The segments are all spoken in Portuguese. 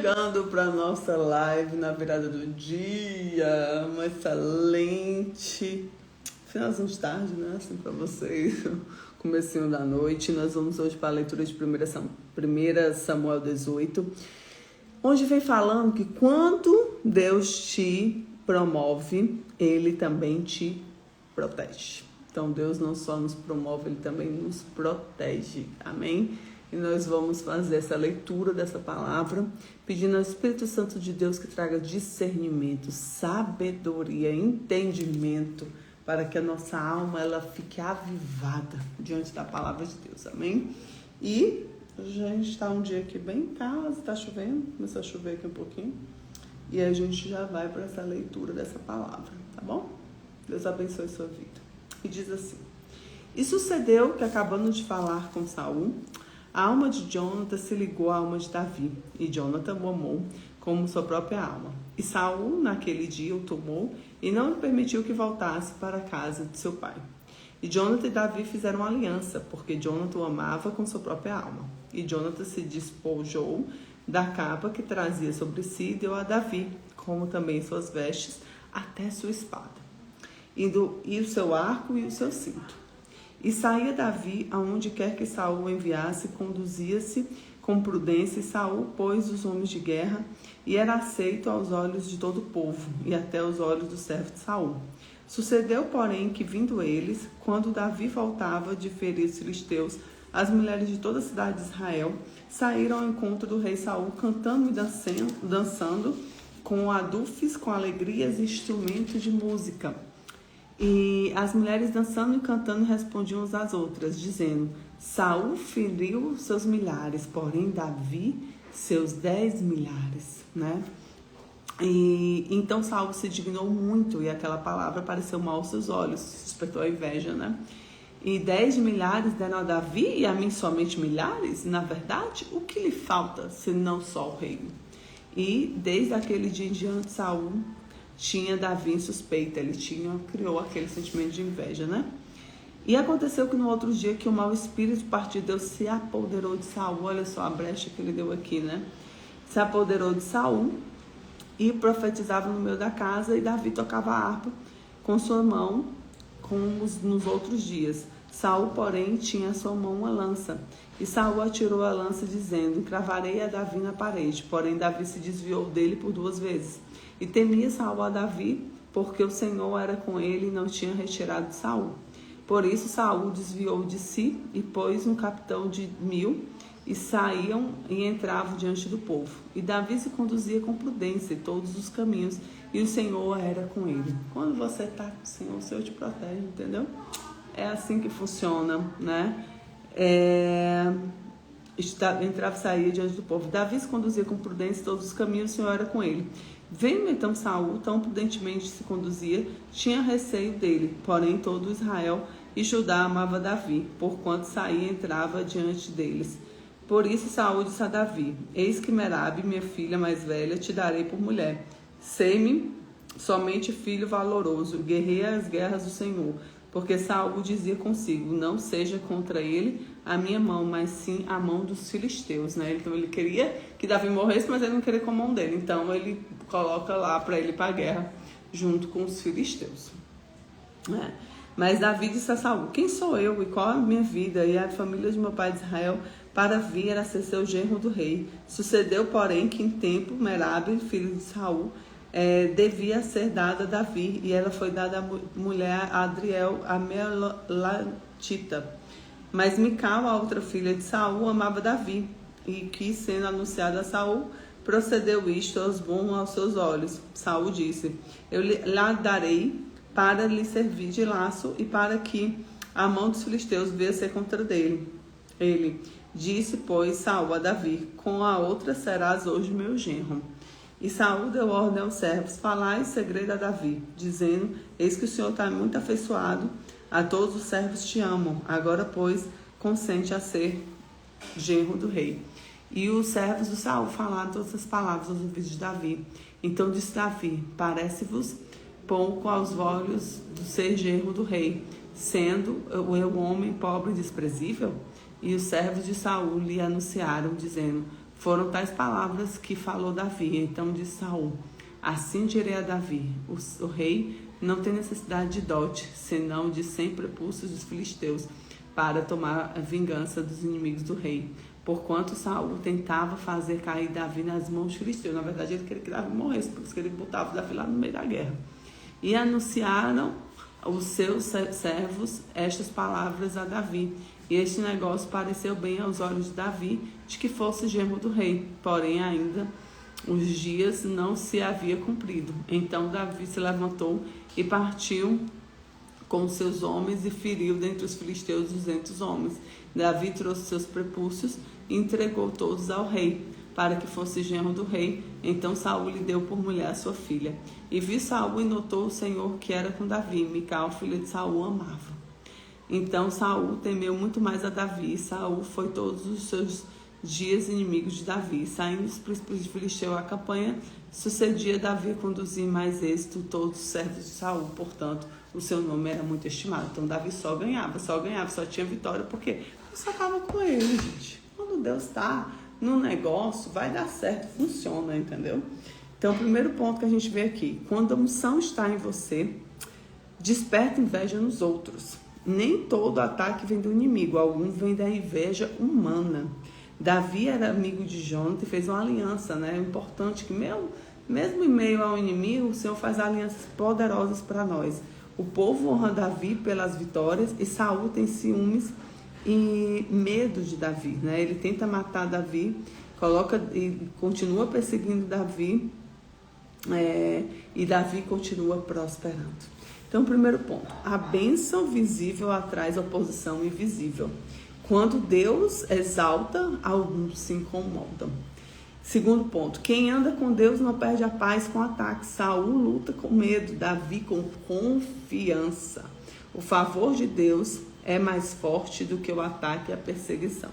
chegando para nossa live na virada do dia, uma excelente finalzinho de tarde, né? Assim para vocês, comecinho da noite. Nós vamos hoje para a leitura de 1 Samuel 18, onde vem falando que quando Deus te promove, Ele também te protege. Então Deus não só nos promove, Ele também nos protege. Amém? E nós vamos fazer essa leitura dessa palavra, pedindo ao Espírito Santo de Deus que traga discernimento, sabedoria, entendimento, para que a nossa alma ela fique avivada diante da palavra de Deus. Amém? E a gente está um dia aqui bem em casa, está chovendo, começou a chover aqui um pouquinho. E a gente já vai para essa leitura dessa palavra, tá bom? Deus abençoe a sua vida. E diz assim: E sucedeu que, acabando de falar com Saul, a alma de Jonathan se ligou à alma de Davi, e Jonathan o amou como sua própria alma. E Saul, naquele dia, o tomou e não lhe permitiu que voltasse para a casa de seu pai. E Jonathan e Davi fizeram uma aliança, porque Jonathan o amava com sua própria alma. E Jonathan se despojou da capa que trazia sobre si e deu a Davi, como também suas vestes, até sua espada, e o seu arco e o seu cinto. E saía Davi aonde quer que Saul o enviasse, conduzia-se com prudência, e Saul pôs os homens de guerra, e era aceito aos olhos de todo o povo, e até aos olhos do servo de Saul. Sucedeu, porém, que vindo eles, quando Davi voltava de ferir os filisteus, as mulheres de toda a cidade de Israel saíram ao encontro do rei Saul, cantando e dançando com adufes, com alegrias e instrumentos de música. E as mulheres dançando e cantando respondiam umas às outras, dizendo: Saul feriu seus milhares, porém Davi seus 10 milhares, né? E então Saul se dignou muito, e aquela palavra pareceu mal aos seus olhos, despertou a inveja, né? E 10 milhares deram a Davi, e a mim somente milhares? Na verdade, o que lhe falta, senão só o reino? E desde aquele dia em diante, Saul tinha Davi em suspeita, ele criou aquele sentimento de inveja, né? E aconteceu que no outro dia que o mau espírito partiu de Deus se apoderou de Saul. Olha só a brecha que ele deu aqui, né? Se apoderou de Saul e profetizava no meio da casa, e Davi tocava a harpa com sua mão, como nos outros dias. Saul, porém, tinha à sua mão uma lança, e Saul atirou a lança, dizendo: Encravarei a Davi na parede. Porém Davi se desviou dele por 2 vezes. E temia Saul a Davi, porque o Senhor era com ele e não tinha retirado de Saul. Por isso Saul desviou de si e pôs um capitão de 1000, e saíam e entravam diante do povo. E Davi se conduzia com prudência em todos os caminhos, e o Senhor era com ele. Quando você está com o Senhor te protege, entendeu? É assim que funciona, né? Entrava e saía diante do povo. Davi se conduzia com prudência em todos os caminhos, o Senhor era com ele. Vendo então Saul, tão prudentemente se conduzia, tinha receio dele. Porém todo Israel e Judá amava Davi, porquanto saía e entrava diante deles. Por isso Saul disse a Davi: Eis que Merabe, minha filha mais velha, te darei por mulher. Sei-me somente filho valoroso, guerreia as guerras do Senhor. Porque Saul dizia consigo: Não seja contra ele a minha mão, mas sim a mão dos filisteus, né? Então ele queria que Davi morresse, mas ele não queria com a mão dele. Então ele coloca lá para ele ir para a guerra junto com os filisteus, né? Mas Davi disse a Saul: Quem sou eu e qual a minha vida e a família de meu pai de Israel para vir a ser seu genro do rei? Sucedeu, porém, que em tempo Merabe, filho de Saul, devia ser dada a Davi, e ela foi dada à mulher Adriel, a Meolatita. Mas Mical, a outra filha de Saul, amava Davi, e que, sendo anunciada a Saul, procedeu isto aos seus olhos. Saul disse: Eu lhe darei para lhe servir de laço, e para que a mão dos filisteus venha ser contra ele. Disse, pois, Saul a Davi: Com a outra serás hoje meu genro. E Saul deu ordem aos servos: Falai em segredo a Davi, dizendo: Eis que o Senhor está muito afeiçoado, a todos os servos te amam. Agora, pois, consente a ser genro do rei. E os servos de Saul falaram todas as palavras aos ouvidos de Davi. Então disse Davi: Parece-vos pouco aos olhos do ser genro do rei, sendo eu um homem pobre e desprezível? E os servos de Saul lhe anunciaram, dizendo: foram tais palavras que falou Davi. Então disse Saul: assim direi a Davi, o rei não tem necessidade de dote, senão de 100 prepúcios dos filisteus, para tomar a vingança dos inimigos do rei. Porquanto Saul tentava fazer cair Davi nas mãos dos filisteus. Na verdade, ele queria que Davi morresse, por isso que ele botava Davi lá no meio da guerra. E anunciaram os seus servos estas palavras a Davi. E este negócio pareceu bem aos olhos de Davi, de que fosse genro do rei. Porém, ainda os dias não se havia cumprido. Então Davi se levantou e partiu com seus homens e feriu dentre os filisteus 200 homens. Davi trouxe seus prepúcios e entregou todos ao rei, para que fosse genro do rei. Então Saul lhe deu por mulher a sua filha. E viu Saul e notou o Senhor que era com Davi. Mical, filha de Saul, amava. Então Saul temeu muito mais a Davi. E Saul foi todos os seus dias inimigos de Davi. Saindo os príncipes de Filisteu à campanha, sucedia Davi a conduzir mais êxito todos os servos de Saul. Portanto, o seu nome era muito estimado. Então Davi só ganhava, só tinha vitória, porque só estava com ele, gente. Quando Deus está no negócio, vai dar certo, funciona, entendeu? Então, o primeiro ponto que a gente vê aqui: quando a unção está em você, desperta inveja nos outros. Nem todo ataque vem do inimigo, algum vem da inveja humana. Davi era amigo de Jonathan e fez uma aliança, né? É importante que mesmo em meio ao inimigo, o Senhor faz alianças poderosas para nós. O povo honra Davi pelas vitórias e Saul tem ciúmes e medo de Davi, né? Ele tenta matar Davi, e continua perseguindo Davi, e Davi continua prosperando. Então, primeiro ponto: a bênção visível atrai oposição invisível. Quando Deus exalta, alguns se incomodam. Segundo ponto: quem anda com Deus não perde a paz com ataques. Saul luta com medo, Davi com confiança. O favor de Deus é mais forte do que o ataque e a perseguição.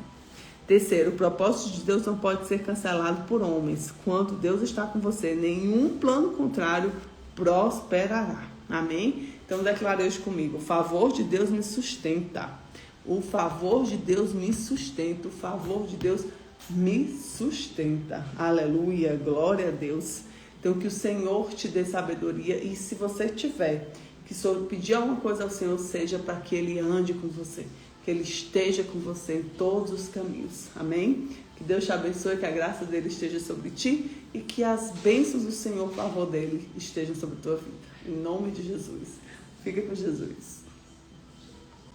Terceiro: o propósito de Deus não pode ser cancelado por homens. Quando Deus está com você, nenhum plano contrário prosperará. Amém? Então declare hoje comigo: o favor de Deus me sustenta. O favor de Deus me sustenta. O favor de Deus me sustenta. Aleluia, glória a Deus. Então que o Senhor te dê sabedoria, e se você tiver que pedir alguma coisa ao Senhor, seja para que Ele ande com você, que Ele esteja com você em todos os caminhos. Amém? Que Deus te abençoe, que a graça dele esteja sobre ti e que as bênçãos do Senhor, o favor dele, estejam sobre a tua vida. Em nome de Jesus. Fica com Jesus.